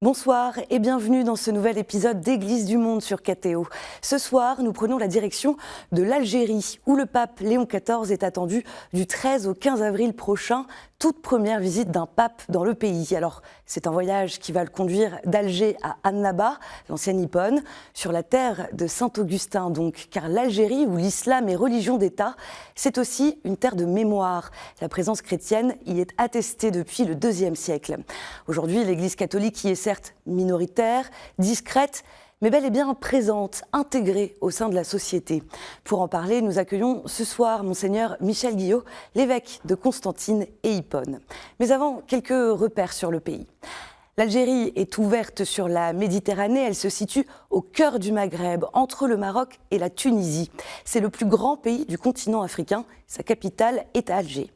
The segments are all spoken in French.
Bonsoir et bienvenue dans ce nouvel épisode d'Église du Monde sur KTO. Ce soir, nous prenons la direction de l'Algérie, où le pape Léon XIV est attendu du 13 au 15 avril prochain, toute première visite d'un pape dans le pays. Alors, c'est un voyage qui va le conduire d'Alger à Annaba, l'ancienne Hippone, sur la terre de Saint-Augustin donc, car l'Algérie, où l'islam est religion d'État, c'est aussi une terre de mémoire. La présence chrétienne y est attestée depuis le IIe siècle. Aujourd'hui, l'Église catholique y est certes minoritaire, discrète, mais bel et bien présente, intégrée au sein de la société. Pour en parler, nous accueillons ce soir Monseigneur Michel Guillot, l'évêque de Constantine et Hippone. Mais avant, quelques repères sur le pays. L'Algérie est ouverte sur la Méditerranée, elle se situe au cœur du Maghreb, entre le Maroc et la Tunisie. C'est le plus grand pays du continent africain, sa capitale est à Alger.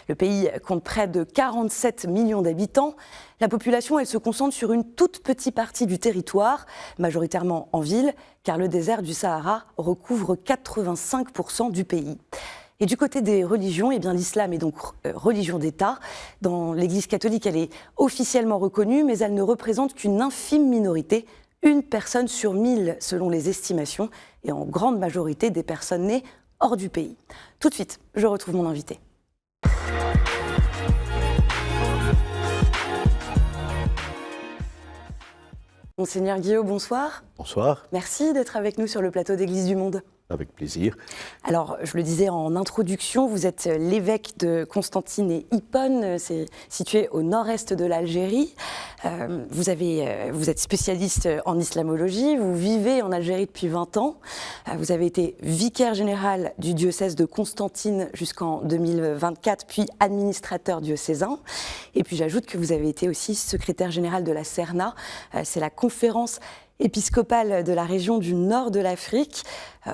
Le pays compte près de 47 millions d'habitants. La population, elle se concentre sur une toute petite partie du territoire, majoritairement en ville, car le désert du Sahara recouvre 85% du pays. Et du côté des religions, eh bien, l'islam est donc religion d'État. Dans l'Église catholique, elle est officiellement reconnue, mais elle ne représente qu'une infime minorité, une personne sur 1000 selon les estimations, et en grande majorité des personnes nées hors du pays. Tout de suite, je retrouve mon invité. Monseigneur Guillot, bonsoir. Bonsoir. Merci d'être avec nous sur le plateau d'Église du Monde. Avec plaisir. Alors, je le disais en introduction, vous êtes l'évêque de Constantine et Hippone, c'est situé au nord-est de l'Algérie. Vous êtes spécialiste en islamologie, vous vivez en Algérie depuis 20 ans. Vous avez été vicaire général du diocèse de Constantine jusqu'en 2024, puis administrateur diocésain. Et puis j'ajoute que vous avez été aussi secrétaire général de la CERNA, c'est la conférence épiscopale de la région du nord de l'Afrique.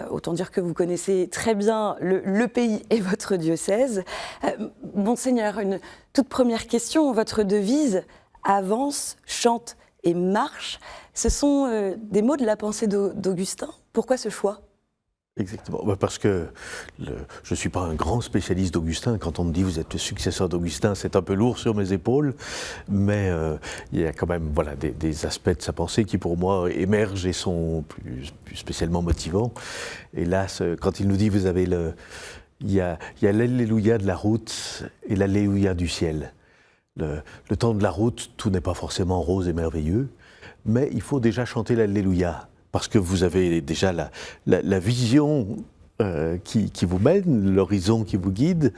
Autant dire que vous connaissez très bien le pays et votre diocèse. Monseigneur, une toute première question. Votre devise « Avance, chante et marche », ce sont des mots de la pensée d'Augustin. Pourquoi ce choix ? Exactement, parce que je ne suis pas un grand spécialiste d'Augustin. Quand on me dit vous êtes le successeur d'Augustin, c'est un peu lourd sur mes épaules, mais il y a quand même des aspects de sa pensée qui pour moi émergent et sont plus spécialement motivants. Et là, quand il nous dit il y a l'alléluia de la route et l'alléluia du ciel. Le temps de la route, tout n'est pas forcément rose et merveilleux, mais il faut déjà chanter l'alléluia. Parce que vous avez déjà la vision qui vous mène, l'horizon qui vous guide,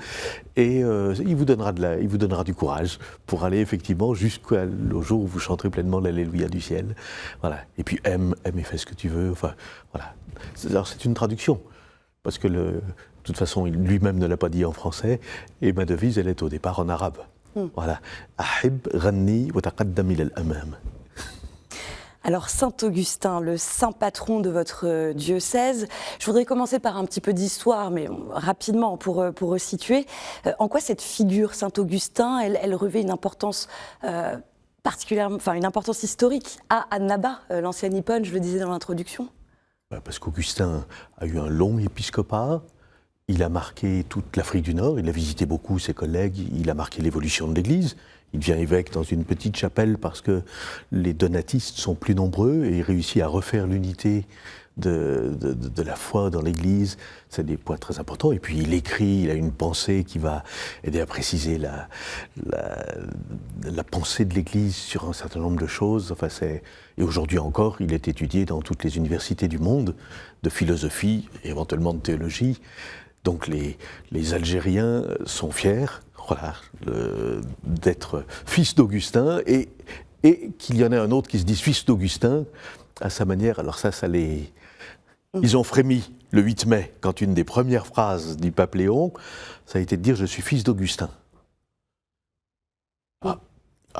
et il vous donnera du courage pour aller effectivement jusqu'au jour où vous chanterez pleinement l'Alléluia du ciel. Voilà. Et puis aime et fais ce que tu veux. Enfin, voilà. Alors c'est une traduction, parce que de toute façon, lui-même ne l'a pas dit en français, et ma devise, elle est au départ en arabe. Voilà. Ahib, ranni, wa taqaddam ila al-amam. Alors, Saint-Augustin, le saint patron de votre diocèse, je voudrais commencer par un petit peu d'histoire, mais rapidement pour resituer. En quoi cette figure, Saint-Augustin, elle revêt une importance particulièrement, enfin une importance historique à Annaba, l'ancienne Hippone, je le disais dans l'introduction ? Parce qu'Augustin a eu un long épiscopat. Il a marqué toute l'Afrique du Nord, il a visité beaucoup ses collègues, il a marqué l'évolution de l'Église. Il devient évêque dans une petite chapelle parce que les donatistes sont plus nombreux et il réussit à refaire l'unité de la foi dans l'Église. C'est des points très importants. Et puis il écrit, il a une pensée qui va aider à préciser la pensée de l'Église sur un certain nombre de choses. Enfin, et aujourd'hui encore, il est étudié dans toutes les universités du monde, de philosophie, éventuellement de théologie. Donc les Algériens sont fiers, voilà, d'être fils d'Augustin et qu'il y en ait un autre qui se dise fils d'Augustin à sa manière. Alors ils ont frémi le 8 mai quand une des premières phrases du pape Léon, ça a été de dire « je suis fils d'Augustin ». Ah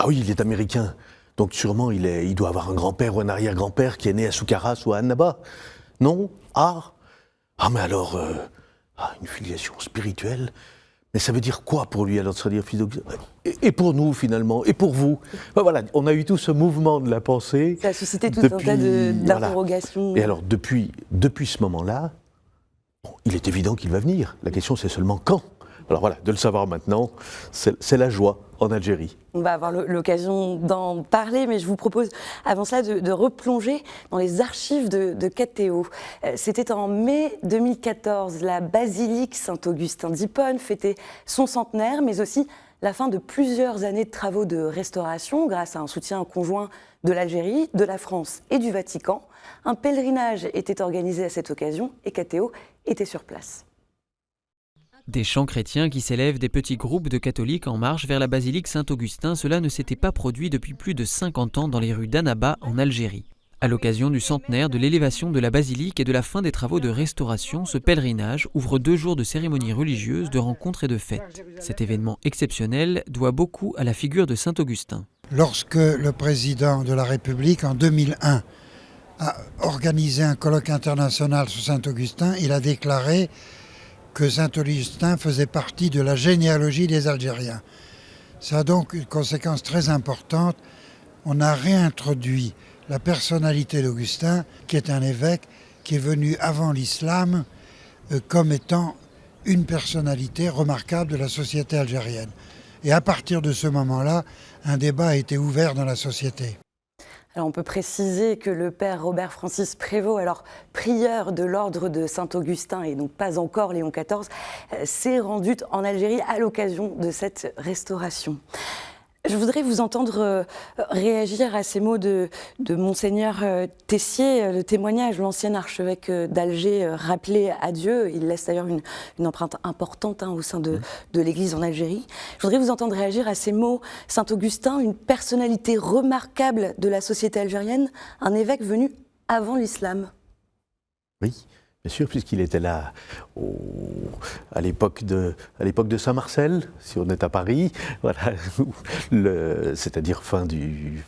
oui, il est américain, donc sûrement il doit avoir un grand-père ou un arrière-grand-père qui est né à Soukaras ou à Annaba. Non ? Mais alors, une filiation spirituelle. Mais ça veut dire quoi pour lui alors de se dire fils d'Augustin ? Et pour nous finalement, et pour vous ? Voilà, on a eu tout ce mouvement de la pensée. Ça a suscité tout un tas d'interrogations. Voilà. Et alors depuis ce moment-là, il est évident qu'il va venir. La question c'est seulement quand ? Alors voilà, de le savoir maintenant, c'est la joie. en Algérie. On va avoir l'occasion d'en parler, mais je vous propose avant cela de replonger dans les archives de KTO. C'était en mai 2014, la basilique Saint-Augustin d'Hippone fêtait son centenaire, mais aussi la fin de plusieurs années de travaux de restauration grâce à un soutien conjoint de l'Algérie, de la France et du Vatican. Un pèlerinage était organisé à cette occasion et KTO était sur place. Des chants chrétiens qui s'élèvent des petits groupes de catholiques en marche vers la basilique Saint-Augustin, cela ne s'était pas produit depuis plus de 50 ans dans les rues d'Annaba en Algérie. À l'occasion du centenaire de l'élévation de la basilique et de la fin des travaux de restauration, ce pèlerinage ouvre 2 jours de cérémonies religieuses, de rencontres et de fêtes. Cet événement exceptionnel doit beaucoup à la figure de Saint-Augustin. Lorsque le président de la République, en 2001, a organisé un colloque international sur Saint-Augustin, il a déclaré que Saint-Augustin faisait partie de la généalogie des Algériens. Ça a donc une conséquence très importante. On a réintroduit la personnalité d'Augustin, qui est un évêque qui est venu avant l'islam comme étant une personnalité remarquable de la société algérienne. Et à partir de ce moment-là, un débat a été ouvert dans la société. Alors on peut préciser que le père Robert Francis Prévost, alors prieur de l'ordre de Saint-Augustin et donc pas encore Léon XIV, s'est rendu en Algérie à l'occasion de cette restauration. Je voudrais vous entendre réagir à ces mots de Monseigneur Tessier, le témoignage, l'ancien archevêque d'Alger rappelé à Dieu. Il laisse d'ailleurs une empreinte importante au sein de l'Église en Algérie. Je voudrais vous entendre réagir à ces mots. Saint-Augustin, une personnalité remarquable de la société algérienne, un évêque venu avant l'islam. Oui. Bien sûr, puisqu'il était là à l'époque de Saint-Marcel, si on est à Paris, voilà, c'est-à-dire fin du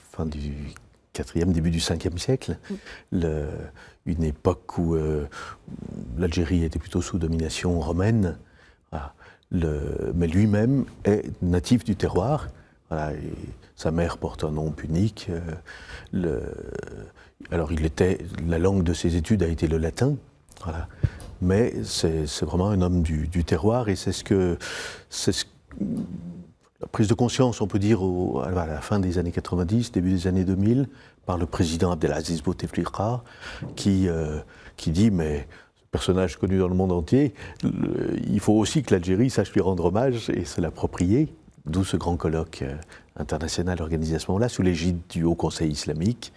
4e, début du 5e siècle, une époque où l'Algérie était plutôt sous domination romaine, voilà, mais lui-même est natif du terroir, voilà, et sa mère porte un nom punique. Alors la langue de ses études a été le latin. Voilà. Mais c'est vraiment un homme du terroir et c'est la prise de conscience, on peut dire, à la fin des années 90, début des années 2000, par le président Abdelaziz Bouteflika, qui dit, mais ce personnage connu dans le monde entier, il faut aussi que l'Algérie sache lui rendre hommage et se l'approprier, d'où ce grand colloque international organisé à ce moment-là, sous l'égide du Haut Conseil islamique,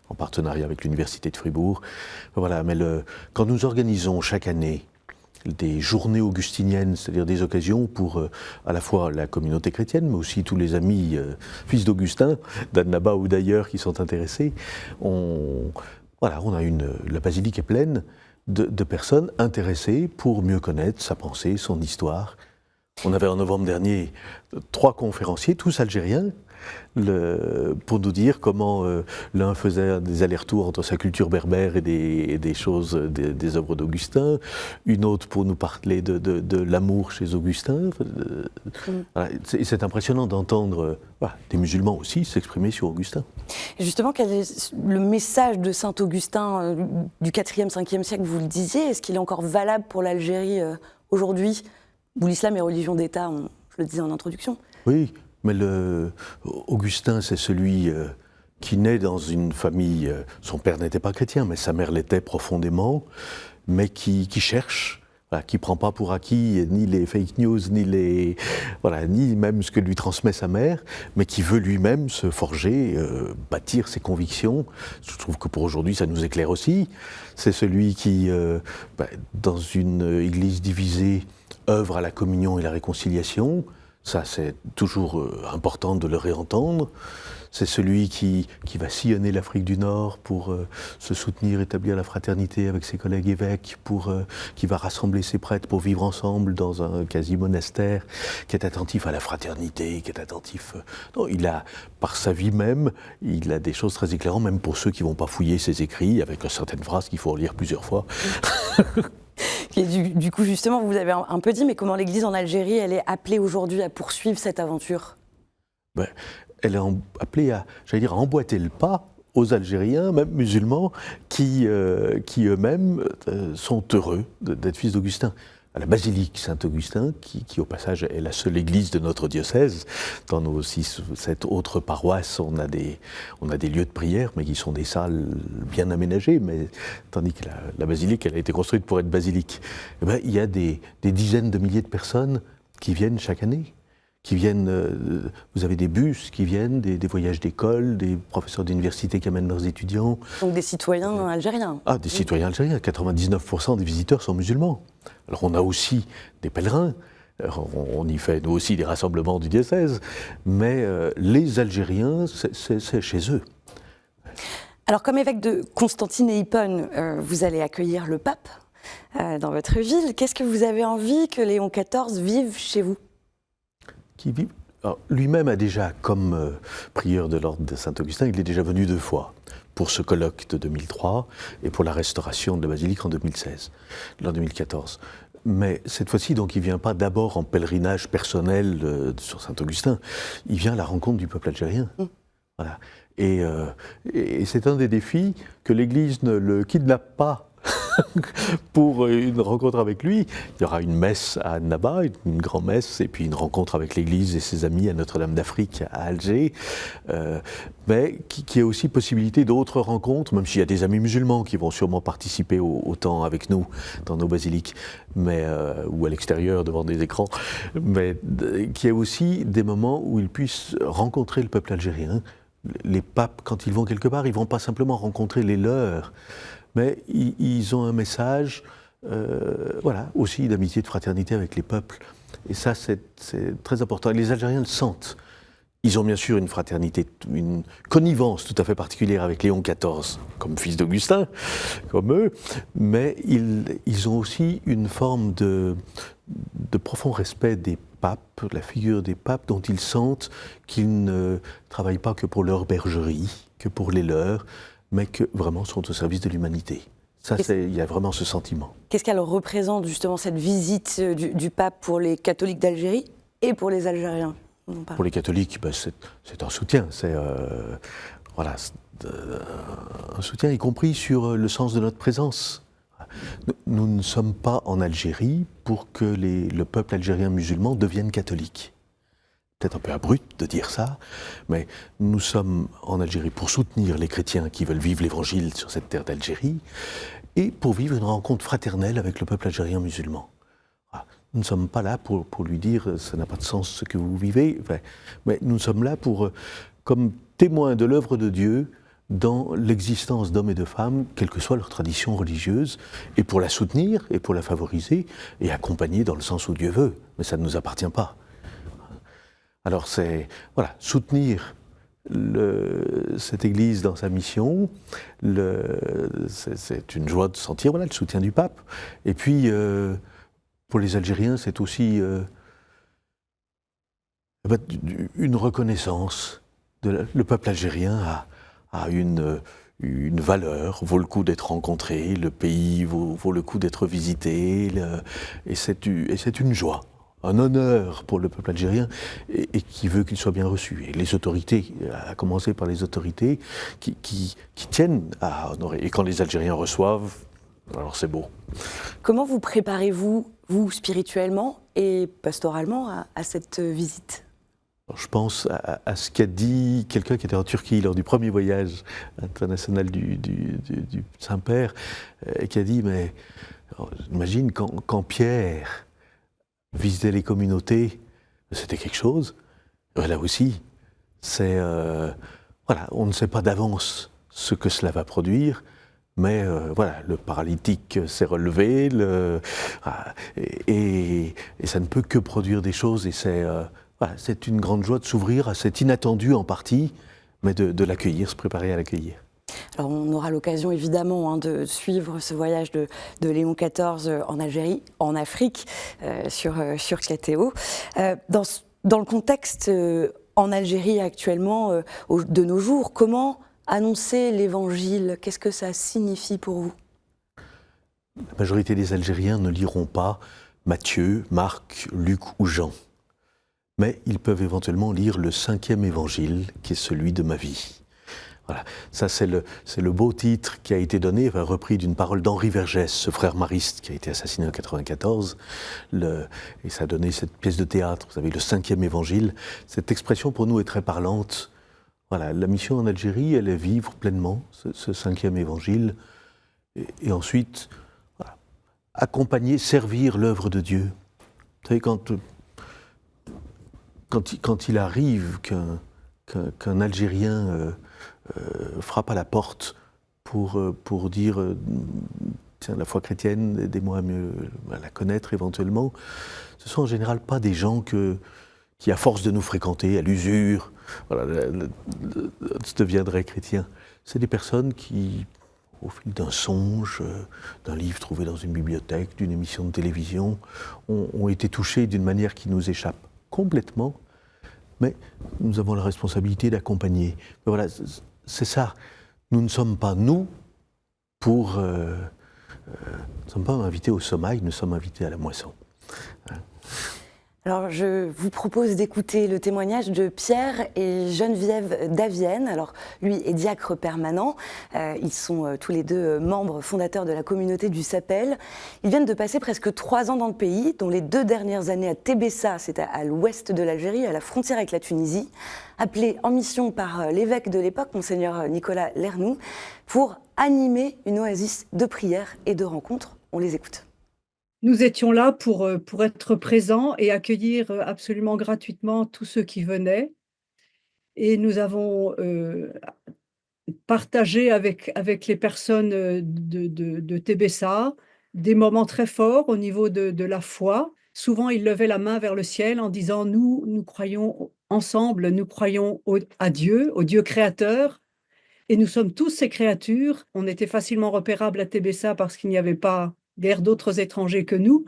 en partenariat avec l'Université de Fribourg. Voilà, mais quand nous organisons chaque année des journées augustiniennes, c'est-à-dire des occasions pour à la fois la communauté chrétienne, mais aussi tous les amis fils d'Augustin, d'Annaba ou d'ailleurs, qui sont intéressés, la basilique est pleine de personnes intéressées pour mieux connaître sa pensée, son histoire. On avait en novembre dernier 3 conférenciers, tous algériens, pour nous dire comment l'un faisait des allers-retours entre sa culture berbère et des choses, des œuvres d'Augustin, une autre pour nous parler de l'amour chez Augustin. Voilà, c'est impressionnant d'entendre des musulmans aussi s'exprimer sur Augustin. Et justement, quel est le message de saint Augustin du 4e, 5e siècle, vous le disiez, est-ce qu'il est encore valable pour l'Algérie aujourd'hui, où l'islam est religion d'État, je le disais en introduction? Oui. Mais Augustin, c'est celui qui naît dans une famille, son père n'était pas chrétien, mais sa mère l'était profondément, mais qui cherche, voilà, qui ne prend pas pour acquis ni les fake news, ni même ce que lui transmet sa mère, mais qui veut lui-même se forger, bâtir ses convictions. Je trouve que pour aujourd'hui, ça nous éclaire aussi. C'est celui qui, dans une église divisée, œuvre à la communion et la réconciliation. Ça, c'est toujours important de le réentendre. C'est celui qui va sillonner l'Afrique du Nord pour se soutenir, établir la fraternité avec ses collègues évêques, qui va rassembler ses prêtres pour vivre ensemble dans un quasi-monastère, qui est attentif à la fraternité, qui est attentif... Non, par sa vie même, il a des choses très éclairantes, même pour ceux qui ne vont pas fouiller ses écrits, avec certaines phrases qu'il faut relire plusieurs fois. Et du coup, justement, vous avez un peu dit, mais comment l'Église en Algérie, elle est appelée aujourd'hui à poursuivre cette aventure? Elle est appelée à emboîter le pas aux Algériens, même musulmans, qui eux-mêmes sont heureux d'être fils d'Augustin. à la basilique Saint-Augustin, qui au passage est la seule église de notre diocèse. Dans nos 6-7 autres paroisses, on a des lieux de prière, mais qui sont des salles bien aménagées, mais, tandis que la basilique, elle a été construite pour être basilique. Eh bien, il y a des dizaines de milliers de personnes qui viennent chaque année. Qui viennent, vous avez des bus qui viennent, des voyages d'école, des professeurs d'université qui amènent leurs étudiants. Donc des citoyens algériens. Ah, des citoyens algériens. 99% des visiteurs sont musulmans. Alors on a aussi des pèlerins. Alors, on y fait nous aussi des rassemblements du diocèse. Mais les Algériens, c'est chez eux. Alors comme évêque de Constantine et Ypres, vous allez accueillir le pape dans votre ville. Qu'est-ce que vous avez envie que Léon XIV vive chez vous ? Lui-même a déjà, comme prieur de l'ordre de Saint-Augustin, il est déjà venu 2 fois, pour ce colloque de 2003 et pour la restauration de la basilique en 2014. Mais cette fois-ci, donc, il ne vient pas d'abord en pèlerinage personnel sur Saint-Augustin, il vient à la rencontre du peuple algérien. Voilà. Et c'est un des défis que l'Église ne le kidnappe pas pour une rencontre avec lui. Il y aura une messe à Annaba, une grand-messe, et puis une rencontre avec l'Église et ses amis à Notre-Dame d'Afrique à Alger, mais qui a aussi possibilité d'autres rencontres, même s'il y a des amis musulmans qui vont sûrement participer autant avec nous dans nos basiliques, mais, ou à l'extérieur devant des écrans, mais qui a aussi des moments où ils puissent rencontrer le peuple algérien. Les papes, quand ils vont quelque part, ils ne vont pas simplement rencontrer les leurs, mais ils ont un message, voilà, aussi d'amitié, de fraternité avec les peuples. Et ça, c'est très important. Et les Algériens le sentent. Ils ont bien sûr une fraternité, une connivence tout à fait particulière avec Léon XIV, comme fils d'Augustin, comme eux, mais ils ont aussi une forme de profond respect des papes, la figure des papes, dont ils sentent qu'ils ne travaillent pas que pour leur bergerie, que pour les leurs, mais que vraiment sont au service de l'humanité. Ça, il y a vraiment ce sentiment. Qu'est-ce qu'elle représente justement cette visite du pape pour les catholiques d'Algérie et pour les Algériens ? Pour les catholiques, ben, c'est un soutien. C'est voilà, un soutien, y compris sur le sens de notre présence. Nous ne sommes pas en Algérie pour que le peuple algérien musulman devienne catholique. Peut-être un peu abrupt de dire ça, mais nous sommes en Algérie pour soutenir les chrétiens qui veulent vivre l'Évangile sur cette terre d'Algérie et pour vivre une rencontre fraternelle avec le peuple algérien musulman. Nous ne sommes pas là pour lui dire « ça n'a pas de sens ce que vous vivez enfin, », mais nous sommes là comme témoins de l'œuvre de Dieu dans l'existence d'hommes et de femmes, quelle que soit leur tradition religieuse, et pour la soutenir et pour la favoriser et accompagner dans le sens où Dieu veut, mais ça ne nous appartient pas. Alors c'est, voilà, soutenir cette Église dans sa mission, c'est une joie de sentir voilà, le soutien du pape. Et puis, pour les Algériens, c'est aussi une reconnaissance. Le peuple algérien a une valeur, vaut le coup d'être rencontré, le pays vaut le coup d'être visité, et c'est une joie. Un honneur pour le peuple algérien et qui veut qu'il soit bien reçu. Et les autorités, à commencer par les autorités, qui tiennent à honorer. Et quand les Algériens reçoivent, alors c'est beau. Comment vous préparez-vous, vous, spirituellement et pastoralement, à cette visite ? Alors, je pense à ce qu'a dit quelqu'un qui était en Turquie lors du premier voyage international du Saint-Père, et qui a dit, mais imagine quand Pierre visiter les communautés, c'était quelque chose. Là aussi, voilà, on ne sait pas d'avance ce que cela va produire, mais voilà, le paralytique s'est relevé, et ça ne peut que produire des choses, et c'est une grande joie de s'ouvrir à cet inattendu en partie, mais de l'accueillir, se préparer à l'accueillir. Alors on aura l'occasion évidemment de suivre ce voyage de Léon XIV en Algérie, en Afrique, sur KTO. Dans le contexte en Algérie actuellement, de nos jours, comment annoncer l'Évangile ? Qu'est-ce que ça signifie pour vous ? La majorité des Algériens ne liront pas Matthieu, Marc, Luc ou Jean. Mais ils peuvent éventuellement lire le 5e Évangile, qui est celui de ma vie. Voilà. Ça, c'est le beau titre qui a été donné, repris d'une parole d'Henri Vergès, ce frère mariste qui a été assassiné en 1994. Et ça a donné cette pièce de théâtre, vous savez, le 5e évangile. Cette expression, pour nous, est très parlante. Voilà, la mission en Algérie, elle est vivre pleinement ce 5e évangile. Et ensuite, voilà, accompagner, servir l'œuvre de Dieu. Vous savez, quand il arrive qu'un Algérien frappe à la porte pour dire tiens, la foi chrétienne, aidez-moi à mieux à la connaître éventuellement, ce sont en général pas des gens qui, à force de nous fréquenter, à l'usure, voilà, deviendraient chrétiens. C'est des personnes qui, au fil d'un songe, d'un livre trouvé dans une bibliothèque, d'une émission de télévision, ont été touchées d'une manière qui nous échappe complètement, mais nous avons la responsabilité d'accompagner. Mais voilà, c'est ça. Nous ne sommes pas, nous, nous ne sommes pas invités au sommeil, nous sommes invités à la moisson. Alors, je vous propose d'écouter le témoignage de Pierre et Geneviève Davienne. Alors, lui est diacre permanent. Ils sont tous les deux membres fondateurs de la communauté du Sapel. Ils viennent de passer presque 3 ans dans le pays, dont les 2 dernières années à Tébessa, c'est à l'ouest de l'Algérie, à la frontière avec la Tunisie, appelés en mission par l'évêque de l'époque, Monseigneur Nicolas Lernoux, pour animer une oasis de prière et de rencontres. On les écoute. Nous étions là pour être présents et accueillir absolument gratuitement tous ceux qui venaient. Et nous avons partagé avec les personnes de Tébessa des moments très forts au niveau de la foi. Souvent, ils levaient la main vers le ciel en disant « Nous croyons ensemble, nous croyons à Dieu, au Dieu créateur. Et nous sommes tous ces créatures. » On était facilement repérables à Tébessa parce qu'il n'y avait pas guère d'autres étrangers que nous.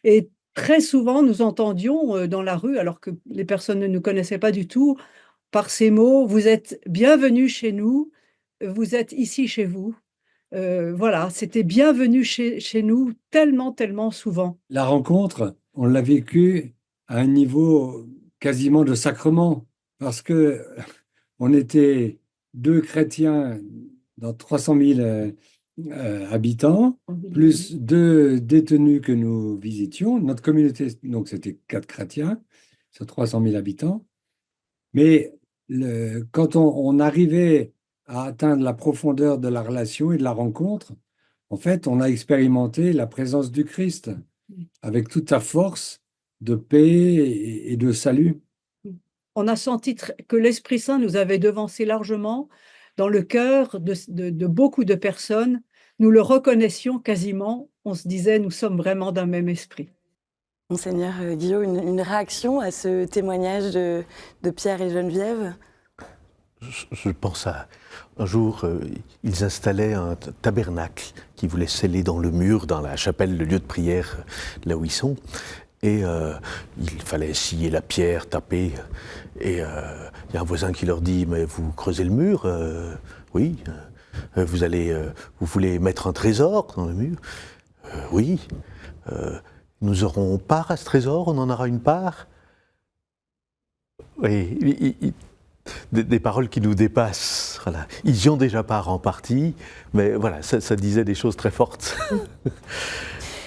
Et très souvent, nous entendions dans la rue, alors que les personnes ne nous connaissaient pas du tout, par ces mots, vous êtes bienvenus chez nous, vous êtes ici chez vous. Voilà, c'était bienvenue chez nous tellement, tellement souvent. La rencontre, on l'a vécue à un niveau quasiment de sacrement, parce que on était 2 chrétiens dans 300 000 habitants, plus 2 détenus que nous visitions. Notre communauté, donc c'était 4 chrétiens sur 300 000 habitants. Mais quand on arrivait à atteindre la profondeur de la relation et de la rencontre, en fait, on a expérimenté la présence du Christ avec toute sa force de paix et de salut. On a senti que l'Esprit Saint nous avait devancé largement dans le cœur de beaucoup de personnes. Nous le reconnaissions quasiment. On se disait, nous sommes vraiment d'un même esprit. Monseigneur Guillaume, une réaction à ce témoignage de Pierre et Geneviève ? Je pense à un jour, ils installaient un tabernacle qui voulaient sceller dans le mur, dans la chapelle, le lieu de prière, là où ils sont. Et il fallait scier la pierre, taper. Et il y a un voisin qui leur dit « Mais vous creusez le mur ?»« Oui. »« Vous voulez mettre un trésor dans le mur ?»« Oui. » Nous aurons part à ce trésor, on en aura une part. Oui, des paroles qui nous dépassent. Voilà. Ils y ont déjà part en partie, mais voilà, ça disait des choses très fortes.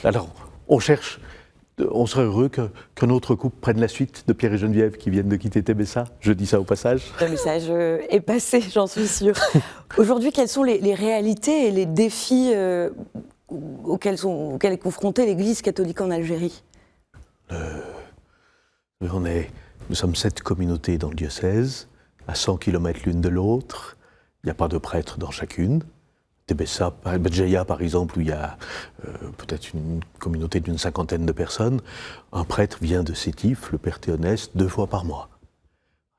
Alors, on serait heureux qu'un autre couple prenne la suite de Pierre et Geneviève qui viennent de quitter Tébessa. Je dis ça au passage. Le message est passé, j'en suis sûre. Aujourd'hui, quelles sont les réalités et les défis auxquels est confrontée l'Église catholique en Algérie ? Nous sommes 7 communautés dans le diocèse, à 100 km l'une de l'autre. Il n'y a pas de prêtre dans chacune. Tébessa, Béjaïa par exemple, où il y a peut-être une communauté d'une 50aine de personnes, un prêtre vient de Sétif, le père Théoneste, 2 fois par mois.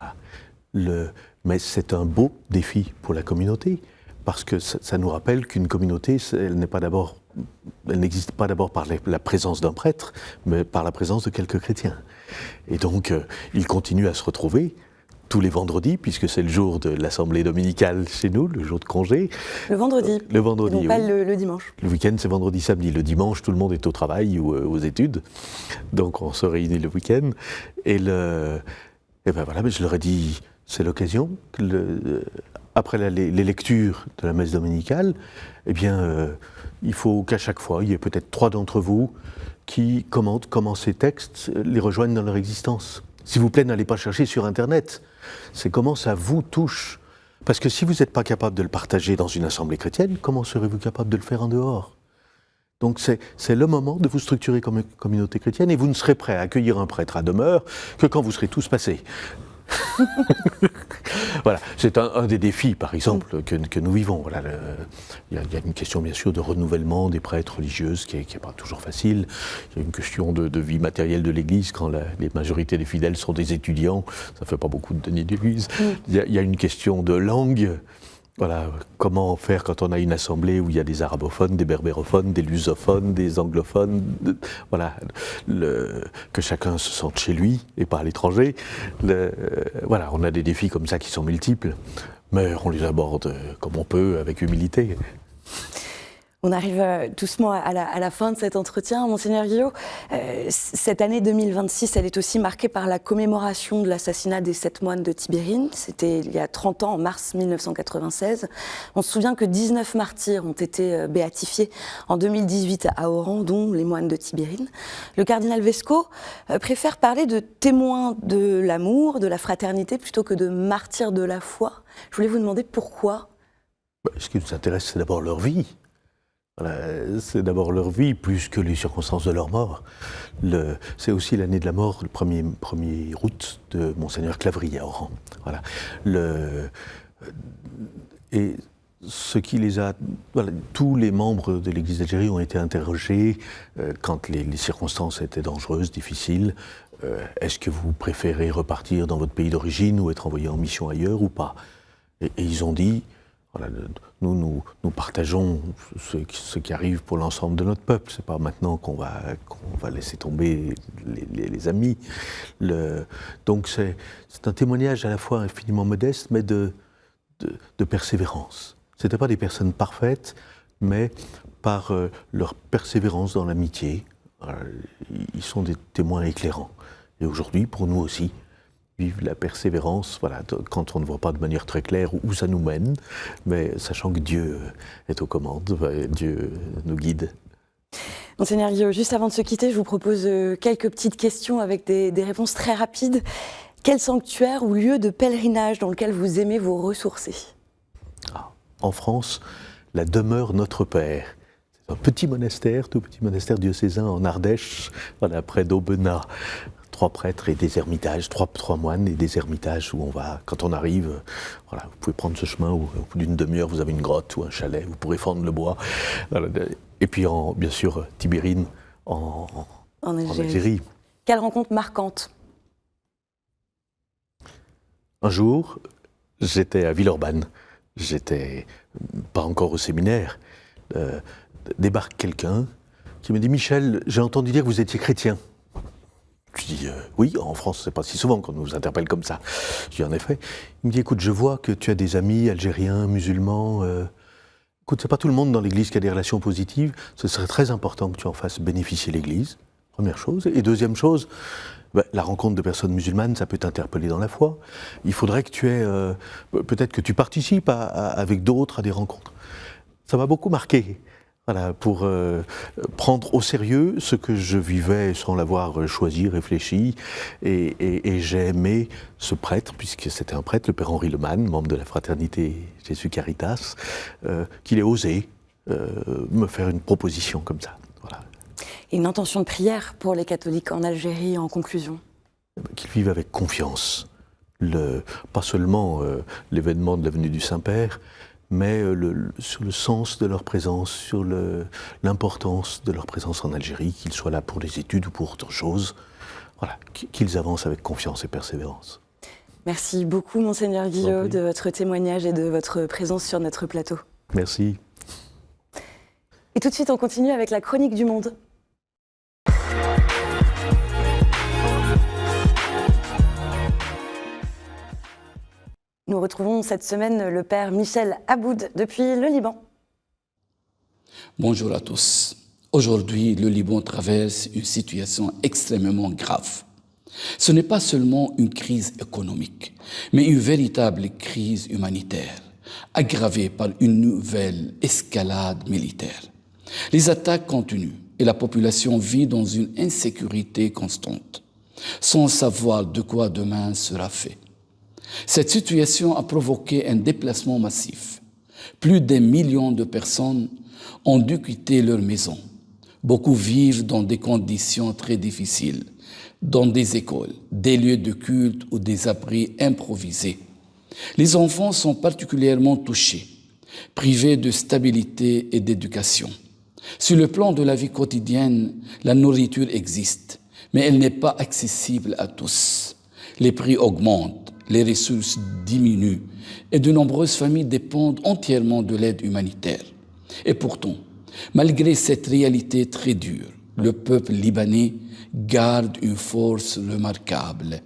Voilà. Mais c'est un beau défi pour la communauté, parce que ça nous rappelle qu'une communauté, elle n'existe pas d'abord par la présence d'un prêtre, mais par la présence de quelques chrétiens. Et donc, ils continuent à se retrouver tous les vendredis, puisque c'est le jour de l'assemblée dominicale chez nous, le jour de congé. Le vendredi. Le vendredi, et non pas le dimanche. Le week-end, c'est vendredi, samedi. Le dimanche, tout le monde est au travail ou aux études. Donc, on se réunit le week-end. Et ben voilà, mais je leur ai dit, c'est l'occasion, après les lectures de la messe dominicale, eh bien, il faut qu'à chaque fois, il y ait peut-être 3 d'entre vous qui commentent comment ces textes les rejoignent dans leur existence. S'il vous plaît, n'allez pas chercher sur Internet. C'est comment ça vous touche. Parce que si vous n'êtes pas capable de le partager dans une assemblée chrétienne, comment serez-vous capable de le faire en dehors ? Donc c'est le moment de vous structurer comme une communauté chrétienne et vous ne serez prêt à accueillir un prêtre à demeure que quand vous serez tous passés. Voilà, c'est un des défis, par exemple, que nous vivons. Voilà, il y a une question, bien sûr, de renouvellement des prêtres religieuses qui n'est pas toujours facile. Il y a une question de vie matérielle de l'Église quand les majorités des fidèles sont des étudiants. Ça ne fait pas beaucoup de deniers d'église. Il y a une question de langue. Voilà, comment faire quand on a une assemblée où il y a des arabophones, des berbérophones, des lusophones, des anglophones, voilà, que chacun se sente chez lui et pas à l'étranger. Voilà, on a des défis comme ça qui sont multiples, mais on les aborde comme on peut, avec humilité. On arrive doucement à la fin de cet entretien. Monseigneur Guillot, cette année 2026, elle est aussi marquée par la commémoration de l'assassinat des 7 moines de Tibérine. C'était il y a 30 ans, en mars 1996. On se souvient que 19 martyrs ont été béatifiés en 2018 à Oran, dont les moines de Tibérine. Le cardinal Vesco préfère parler de témoins de l'amour, de la fraternité, plutôt que de martyrs de la foi. Je voulais vous demander pourquoi. Ce qui nous intéresse, c'est d'abord leur vie. Voilà, c'est d'abord leur vie, plus que les circonstances de leur mort. C'est aussi l'année de la mort, le 1er août, de Monseigneur Claverie à Oran. Voilà. Et ce qui les a... Voilà, tous les membres de l'Église d'Algérie ont été interrogés quand les circonstances étaient dangereuses, difficiles. Est-ce que vous préférez repartir dans votre pays d'origine ou être envoyé en mission ailleurs ou pas ? Et ils ont dit... Voilà, nous partageons ce qui arrive pour l'ensemble de notre peuple. C'est pas maintenant qu'on va laisser tomber les amis. Donc c'est un témoignage à la fois infiniment modeste, mais de persévérance. C'était pas des personnes parfaites, mais par leur persévérance dans l'amitié, ils sont des témoins éclairants. Et aujourd'hui, pour nous aussi, vivre la persévérance, voilà, quand on ne voit pas de manière très claire où ça nous mène, mais sachant que Dieu est aux commandes, Dieu nous guide. Monseigneur Guillot, juste avant de se quitter, je vous propose quelques petites questions avec des réponses très rapides. Quel sanctuaire ou lieu de pèlerinage dans lequel vous aimez vous ressourcer ? En France, la demeure Notre Père. C'est un petit monastère, tout petit monastère diocésain en Ardèche, voilà, près d'Aubenas. 3 prêtres et des ermitages, 3 moines et des ermitages où on va, quand on arrive, voilà, vous pouvez prendre ce chemin où au bout d'une demi-heure vous avez une grotte ou un chalet, vous pourrez fendre le bois. Voilà. Et puis bien sûr Tibérine en Algérie. Quelle rencontre marquante ? Un jour, j'étais à Villeurbanne, j'étais pas encore au séminaire, débarque quelqu'un qui me dit « Michel, j'ai entendu dire que vous étiez chrétien ». Je dis oui, en France, c'est pas si souvent qu'on nous interpelle comme ça. Je dis en effet. Il me dit écoute, je vois que tu as des amis algériens, musulmans. Écoute, c'est pas tout le monde dans l'Église qui a des relations positives. Ce serait très important que tu en fasses bénéficier l'Église. Première chose. Et deuxième chose, la rencontre de personnes musulmanes, ça peut t'interpeller dans la foi. Il faudrait que tu aies, peut-être que tu participes avec d'autres à des rencontres. Ça m'a beaucoup marqué. Voilà, pour prendre au sérieux ce que je vivais sans l'avoir choisi, réfléchi, et j'ai aimé ce prêtre, puisque c'était un prêtre, le père Henri Lemann, membre de la fraternité Jésus Caritas, qu'il ait osé me faire une proposition comme ça. Voilà. Et une intention de prière pour les catholiques en Algérie en conclusion ? Qu'ils vivent avec confiance, pas seulement l'événement de la venue du Saint-Père, mais sur le sens de leur présence, sur l'importance de leur présence en Algérie, qu'ils soient là pour les études ou pour autre chose, voilà, qu'ils avancent avec confiance et persévérance. Merci beaucoup, Monseigneur Guillot, de votre témoignage et de votre présence sur notre plateau. Merci. Et tout de suite, on continue avec la chronique du monde. Nous retrouvons cette semaine le père Michel Aboud depuis le Liban. Bonjour à tous. Aujourd'hui, le Liban traverse une situation extrêmement grave. Ce n'est pas seulement une crise économique, mais une véritable crise humanitaire. aggravée par une nouvelle escalade militaire. Les attaques continuent et la population vit dans une insécurité constante, sans savoir de quoi demain sera fait. Cette situation a provoqué un déplacement massif. Plus d'1 million de personnes ont dû quitter leur maison. Beaucoup vivent dans des conditions très difficiles, dans des écoles, des lieux de culte ou des abris improvisés. Les enfants sont particulièrement touchés, privés de stabilité et d'éducation. Sur le plan de la vie quotidienne, la nourriture existe, mais elle n'est pas accessible à tous. Les prix augmentent, les ressources diminuent et de nombreuses familles dépendent entièrement de l'aide humanitaire. Et pourtant, malgré cette réalité très dure, le peuple libanais garde une force remarquable.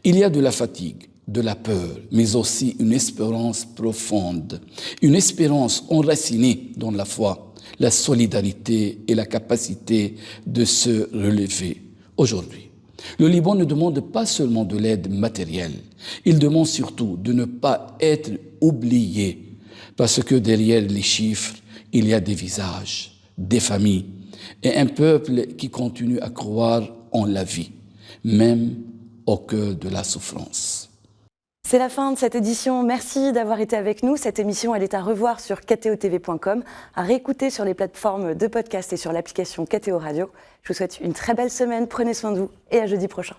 Il y a de la fatigue, de la peur, mais aussi une espérance profonde, une espérance enracinée dans la foi, la solidarité et la capacité de se relever. Aujourd'hui, le Liban ne demande pas seulement de l'aide matérielle, il demande surtout de ne pas être oublié, parce que derrière les chiffres, il y a des visages, des familles et un peuple qui continue à croire en la vie, même au cœur de la souffrance. C'est la fin de cette édition. Merci d'avoir été avec nous. Cette émission, elle est à revoir sur ktotv.com, à réécouter sur les plateformes de podcast et sur l'application KTO Radio. Je vous souhaite une très belle semaine. Prenez soin de vous et à jeudi prochain.